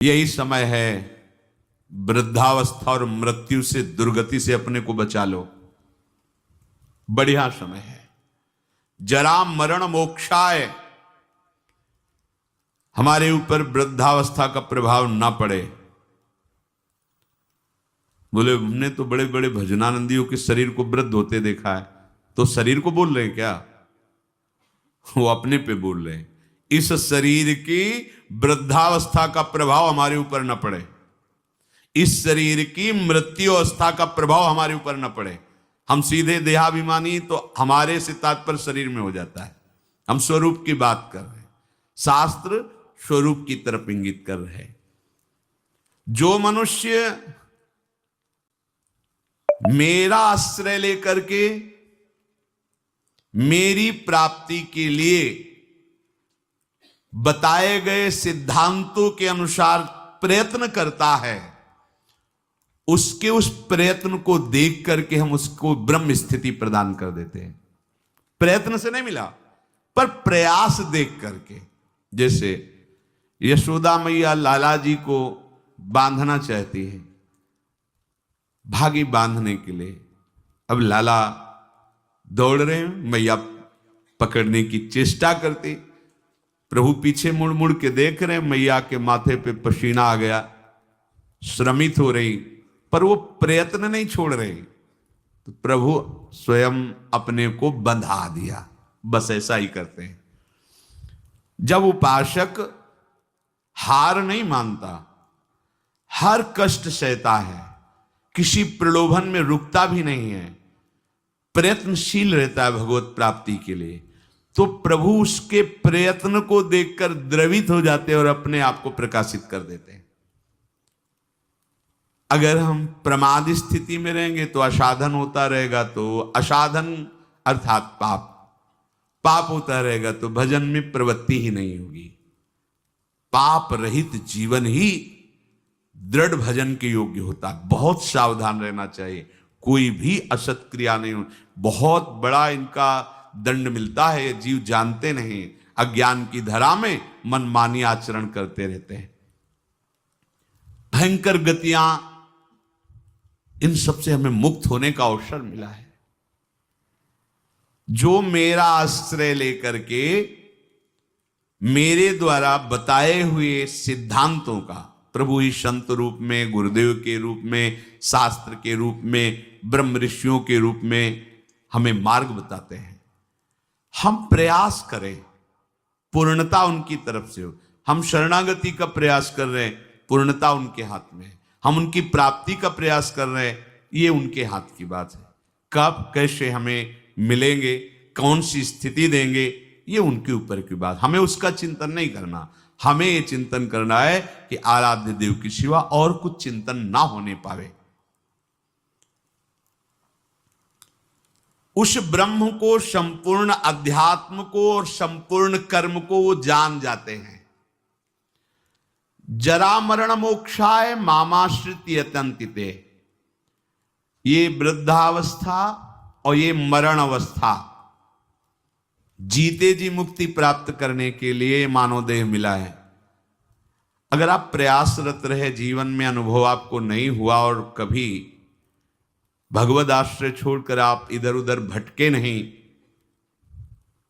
यही समय है वृद्धावस्था और मृत्यु से, दुर्गति से अपने को बचा लो। बढ़िया समय है। जरा मरण मोक्षाय, हमारे ऊपर वृद्धावस्था का प्रभाव ना पड़े। बोले हमने तो बड़े बड़े भजनानंदियों के शरीर को वृद्ध होते देखा है। तो शरीर को बोल रहे हैं क्या? वो अपने पे बोल रहे हैं। इस शरीर की वृद्धावस्था का प्रभाव हमारे ऊपर न पड़े, इस शरीर की मृत्यु अवस्था का प्रभाव हमारे ऊपर न पड़े। हम सीधे देहाभिमानी तो हमारे से तात्पर्य शरीर में हो जाता है। हम स्वरूप की बात कर रहे हैं, शास्त्र स्वरूप की तरफ इंगित कर रहे हैं। जो मनुष्य मेरा आश्रय लेकर के मेरी प्राप्ति के लिए बताए गए सिद्धांतों के अनुसार प्रयत्न करता है, उसके उस प्रयत्न को देख करके हम उसको ब्रह्म स्थिति प्रदान कर देते हैं। प्रयत्न से नहीं मिला, पर प्रयास देख करके। जैसे यशोदा मैया लाला जी को बांधना चाहती है, भागी बांधने के लिए। अब लाला दौड़ रहे हैं, मैया पकड़ने की चेष्टा करती, प्रभु पीछे मुड़ मुड़ के देख रहे हैं, मैया के माथे पे पसीना आ गया, श्रमित हो रही, पर वो प्रयत्न नहीं छोड़ रहे। तो प्रभु स्वयं अपने को बंधा दिया। बस ऐसा ही करते हैं। जब उपासक हार नहीं मानता, हर कष्ट सहता है, किसी प्रलोभन में रुकता भी नहीं है, प्रयत्नशील रहता है भगवत प्राप्ति के लिए, तो प्रभु उसके प्रयत्न को देखकर द्रवित हो जाते हैं और अपने आप को प्रकाशित कर देते हैं। अगर हम प्रमाद स्थिति में रहेंगे तो असाधन होता रहेगा, तो असाधन अर्थात पाप, पाप होता रहेगा तो भजन में प्रवृत्ति ही नहीं होगी। पाप रहित जीवन ही दृढ़ भजन के योग्य होता। बहुत सावधान रहना चाहिए, कोई भी असत क्रिया नहीं हो। बहुत बड़ा इनका दंड मिलता है, ये जीव जानते नहीं, अज्ञान की धरा में मनमानी आचरण करते रहते हैं। भयंकर गतियां, इन सबसे हमें मुक्त होने का अवसर मिला है। जो मेरा आश्रय लेकर के मेरे द्वारा बताए हुए सिद्धांतों का, प्रभु ही संत रूप में, गुरुदेव के रूप में, शास्त्र के रूप में, ब्रह्म ऋषियों के रूप में हमें मार्ग बताते हैं, हम प्रयास करें, पूर्णता उनकी तरफ से हो। हम शरणागति का प्रयास कर रहे हैं, पूर्णता उनके हाथ में है। हम उनकी प्राप्ति का प्रयास कर रहे हैं, ये उनके हाथ की बात है। कब कैसे हमें मिलेंगे, कौन सी स्थिति देंगे, ये उनके ऊपर की बात। हमें उसका चिंतन नहीं करना, हमें ये चिंतन करना है कि आराध्य देव के सिवा और कुछ चिंतन ना होने पावे। उस ब्रह्म को, संपूर्ण अध्यात्म को और संपूर्ण कर्म को वो जान जाते हैं। जरा मरण मोक्षाय मामाश्रित यतन्तिते, ये वृद्धावस्था और ये मरण अवस्था, जीते जी मुक्ति प्राप्त करने के लिए मानव देह मिला है। अगर आप प्रयासरत रहे, जीवन में अनुभव आपको नहीं हुआ और कभी भगवद आश्रय छोड़कर आप इधर उधर भटके नहीं,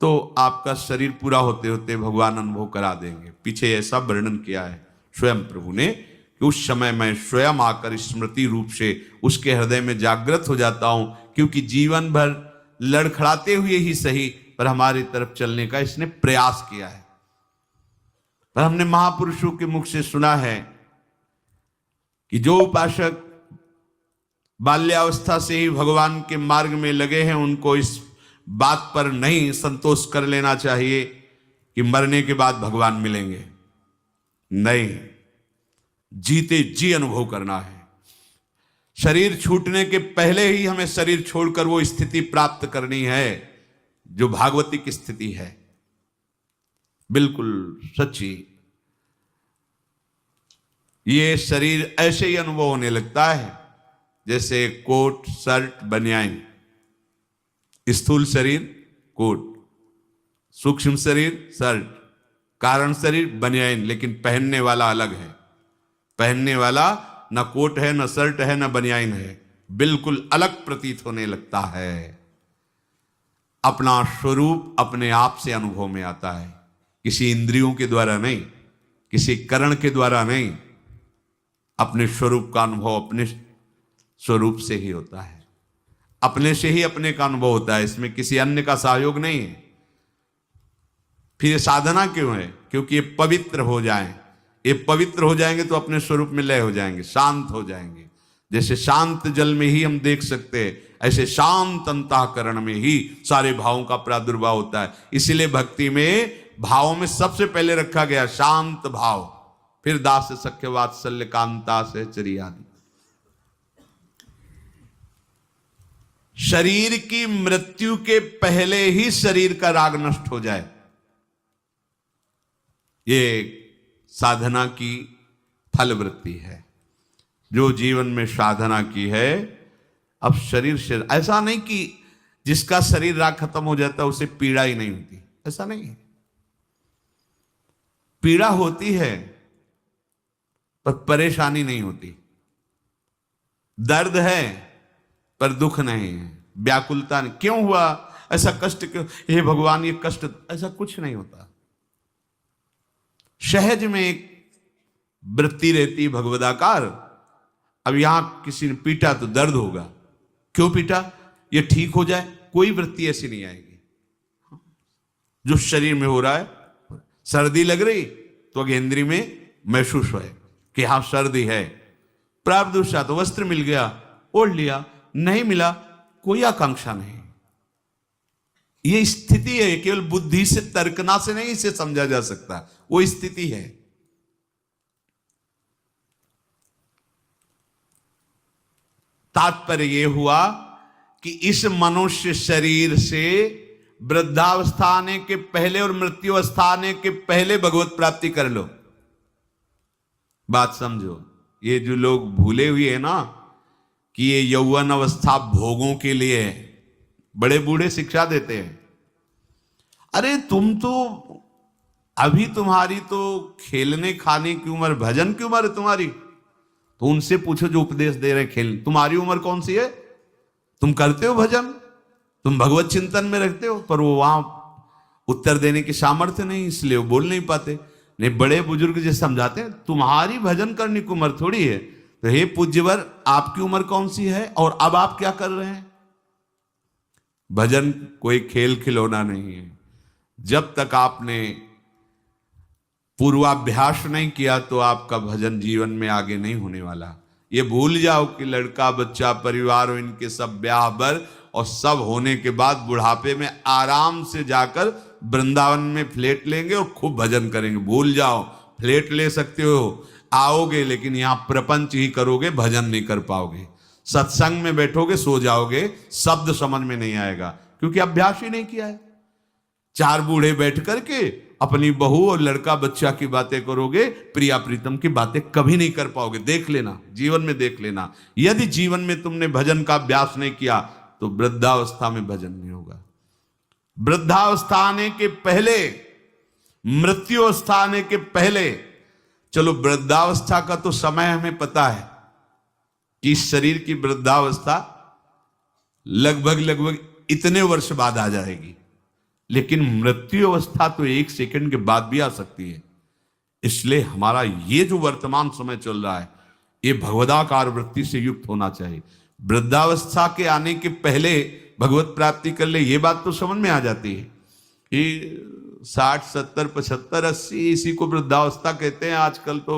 तो आपका शरीर पूरा होते होते भगवान अनुभव करा देंगे। पीछे ऐसा वर्णन किया है स्वयं प्रभु ने कि उस समय मैं स्वयं आकर स्मृति रूप से उसके हृदय में जागृत हो जाता हूं, क्योंकि जीवन भर लड़खड़ाते हुए ही सही पर हमारी तरफ चलने का इसने प्रयास किया है। पर हमने महापुरुषों के मुख से सुना है कि जो उपासक बाल्यावस्था से ही भगवान के मार्ग में लगे हैं, उनको इस बात पर नहीं संतोष कर लेना चाहिए कि मरने के बाद भगवान मिलेंगे। नहीं, जीते जी अनुभव करना है। शरीर छूटने के पहले ही हमें शरीर छोड़कर वो स्थिति प्राप्त करनी है जो भागवतिक स्थिति है, बिल्कुल सच्ची। ये शरीर ऐसे ही अनुभव होने लगता है जैसे कोट, शर्ट, बनियान। स्थूल शरीर कोट, सूक्ष्म शरीर शर्ट, कारण शरीर बनियान, लेकिन पहनने वाला अलग है। पहनने वाला न कोट है, न शर्ट है, न बनियाइन है, बिल्कुल अलग प्रतीत होने लगता है। अपना स्वरूप अपने आप से अनुभव में आता है, किसी इंद्रियों के द्वारा नहीं, किसी करण के द्वारा नहीं। अपने स्वरूप का अनुभव अपने स्वरूप से ही होता है, अपने से ही अपने का अनुभव होता है, इसमें किसी अन्य का सहयोग नहीं है। फिर ये साधना क्यों है? क्योंकि ये पवित्र हो जाएं। ये पवित्र हो जाएंगे तो अपने स्वरूप में लय हो जाएंगे, शांत हो जाएंगे। जैसे शांत जल में ही हम देख सकते हैं, ऐसे शांत अंतःकरण में ही सारे भावों का प्रादुर्भाव होता है। इसीलिए भक्ति में भावों में सबसे पहले रखा गया शांत भाव, फिर दास सख्य वात्सल्य कांता सहचरी आदि। शरीर की मृत्यु के पहले ही शरीर का राग नष्ट हो जाए, ये साधना की फलवृत्ति है। जो जीवन में साधना की है, अब शरीर ऐसा नहीं कि जिसका शरीर राग खत्म हो जाता है उसे पीड़ा ही नहीं होती, ऐसा नहीं है। पीड़ा होती है पर परेशानी नहीं होती, दर्द है पर दुख नहीं है, व्याकुलता नहीं। क्यों हुआ ऐसा कष्ट, क्यों हे भगवान ये कष्ट, ऐसा कुछ नहीं होता। सहज में एक वृत्ति रहती भगवदाकार। अब यहां किसी ने पीटा तो दर्द होगा, क्यों पीटा, ये ठीक हो जाए, कोई वृत्ति ऐसी नहीं आएगी। जो शरीर में हो रहा है, सर्दी लग रही तो अगेंद्री में महसूस है कि हाँ सर्दी है, प्रारब्ध तो वस्त्र मिल गया ओढ़ लिया, नहीं मिला कोई आकांक्षा नहीं। ये स्थिति है, केवल बुद्धि से तर्कना से नहीं इसे समझा जा सकता, वो स्थिति है। तात्पर्य यह हुआ कि इस मनुष्य शरीर से वृद्धावस्था आने के पहले और मृत्यु अवस्था आने के पहले भगवत प्राप्ति कर लो। बात समझो, ये जो लोग भूले हुए हैं ना कि ये यौवन अवस्था भोगों के लिए है, बड़े बूढ़े शिक्षा देते हैं। अरे तुम तो अभी, तुम्हारी तो खेलने खाने की उम्र, भजन की उम्र है तुम्हारी, तो उनसे पूछो जो उपदेश दे रहे खेल। तुम्हारी उम्र कौन सी है? तुम करते हो भजन, तुम भगवत चिंतन में रखते हो, पर वो वहां उत्तर देने की सामर्थ्य नहीं, इसलिए वो बोल नहीं पाते। नहीं, बड़े बुजुर्ग जो समझाते हैं तुम्हारी भजन करने की उम्र थोड़ी है। तो हे पूज्यवर, आपकी उम्र कौन सी है और अब आप क्या कर रहे हैं? भजन कोई खेल खिलौना नहीं है। जब तक आपने पूर्वाभ्यास नहीं किया तो आपका भजन जीवन में आगे नहीं होने वाला। ये भूल जाओ कि लड़का बच्चा परिवार और इनके सब ब्याह बर और सब होने के बाद बुढ़ापे में आराम से जाकर वृंदावन में फ्लैट लेंगे और खूब भजन करेंगे। भूल जाओ, फ्लैट ले सकते हो, आओगे, लेकिन यहां प्रपंच ही करोगे, भजन नहीं कर पाओगे। सत्संग में बैठोगे, सो जाओगे, शब्द समझ में नहीं आएगा, क्योंकि अभ्यास ही नहीं किया है। चार बूढ़े बैठ करके अपनी बहू और लड़का बच्चा की बातें करोगे, प्रिया प्रीतम की बातें कभी नहीं कर पाओगे। देख लेना, जीवन में देख लेना, यदि जीवन में तुमने भजन का अभ्यास नहीं किया तो वृद्धावस्था में भजन नहीं होगा। वृद्धावस्था आने के पहले, मृत्यु अवस्था आने के पहले, चलो वृद्धावस्था का तो समय हमें पता है कि इस शरीर की वृद्धावस्था लगभग इतने वर्ष बाद आ जाएगी, लेकिन मृत्यु अवस्था तो एक सेकंड के बाद भी आ सकती है। इसलिए हमारा ये जो वर्तमान समय चल रहा है, ये भगवदाकार वृत्ति से युक्त होना चाहिए। वृद्धावस्था के आने के पहले भगवत प्राप्ति कर ले, ये बात तो समझ में आ जाती है कि 60, 70, 75, 80 इसी को वृद्धावस्था कहते हैं। आजकल तो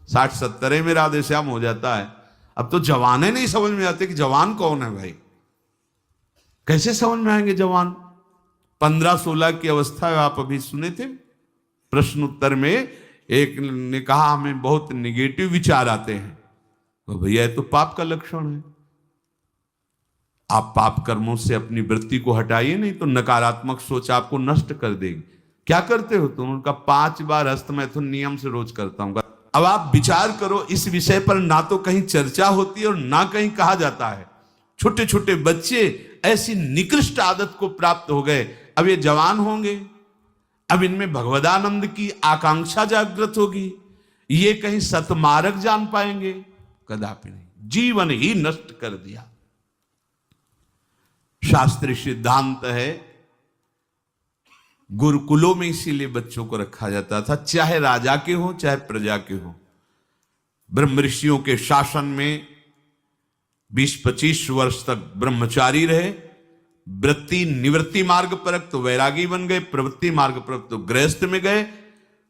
60, 70 में राधे श्याम हो जाता है। अब तो जवाने नहीं समझ में आते कि जवान कौन है भाई, कैसे समझ में आएंगे जवान? 15-16 की अवस्था है। आप अभी सुने थे प्रश्न उत्तर में, एक ने कहा हमें बहुत निगेटिव विचार आते हैं। तो भैया ये तो पाप का लक्षण है। आप पाप कर्मों से अपनी वृत्ति को हटाइए, नहीं तो नकारात्मक सोच आपको नष्ट कर देगी। क्या करते हो तुम? उनका 5 बार हस्तमैथुन नियम से रोज करता हूं। अब आप विचार करो, इस विषय पर ना तो कहीं चर्चा होती है और ना कहीं कहा जाता है। छोटे छोटे बच्चे ऐसी निकृष्ट आदत को प्राप्त हो गए, अब ये जवान होंगे, अब इनमें भगवदानंद की आकांक्षा जागृत होगी, ये कहीं सतमार्ग जान पाएंगे? कदापि नहीं, जीवन ही नष्ट कर दिया। शास्त्रीय सिद्धांत है, गुरुकुलों में इसीलिए बच्चों को रखा जाता था, चाहे राजा के हो चाहे प्रजा के हो। ब्रह्म ऋषियों के शासन में 20-25 वर्ष तक ब्रह्मचारी रहे, वृत्ति निवृत्ति मार्ग पर तो वैरागी बन गए, प्रवृत्ति मार्ग पर तो गृहस्थ में गए।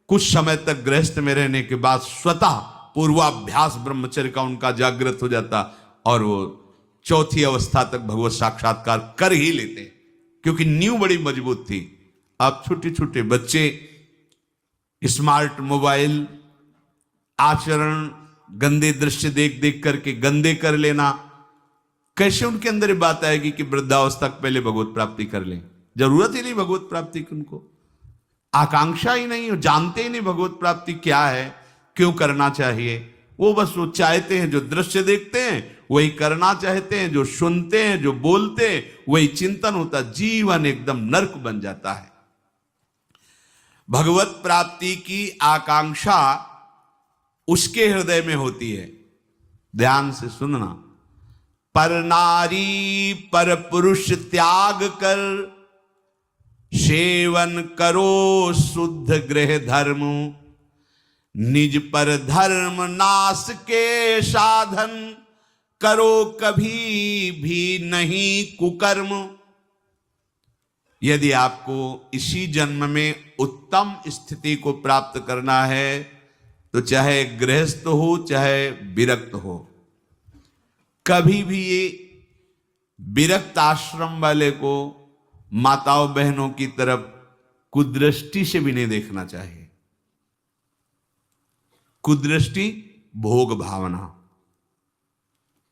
कुछ समय तक गृहस्थ में रहने के बाद स्वतः पूर्वाभ्यास ब्रह्मचर्य का उनका जागृत हो जाता और वो चौथी अवस्था तक भगवत साक्षात्कार कर ही लेते, क्योंकि नींव बड़ी मजबूत थी। अब छोटे छोटे बच्चे स्मार्ट मोबाइल, आचरण, गंदे दृश्य देख देख करके गंदे कर लेना, कैसे उनके अंदर ये बात आएगी कि वृद्धावस्था पहले भगवत प्राप्ति कर लें? जरूरत ही नहीं भगवत प्राप्ति की, उनको आकांक्षा ही नहीं, जानते ही नहीं भगवत प्राप्ति क्या है, क्यों करना चाहिए। वो बस वो चाहते हैं, जो दृश्य देखते हैं वही करना चाहते हैं, जो सुनते हैं, जो बोलते हैं वही चिंतन होता, जीवन एकदम नर्क बन जाता है। भगवत प्राप्ति की आकांक्षा उसके हृदय में होती है। ध्यान से सुनना, पर नारी पर पुरुष त्याग कर, सेवन करो शुद्ध गृह धर्म, निज पर धर्म नाश के साधन, करो कभी भी नहीं कुकर्म। यदि आपको इसी जन्म में उत्तम स्थिति को प्राप्त करना है तो चाहे गृहस्थ हो चाहे विरक्त हो, कभी भी ये विरक्त आश्रम वाले को माताओं बहनों की तरफ कुदृष्टि से भी नहीं देखना चाहिए। कुदृष्टि भोग भावना।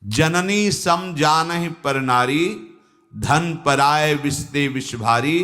जननी सम जानहि पर नारी, धन पराय विस्ते विष भारी,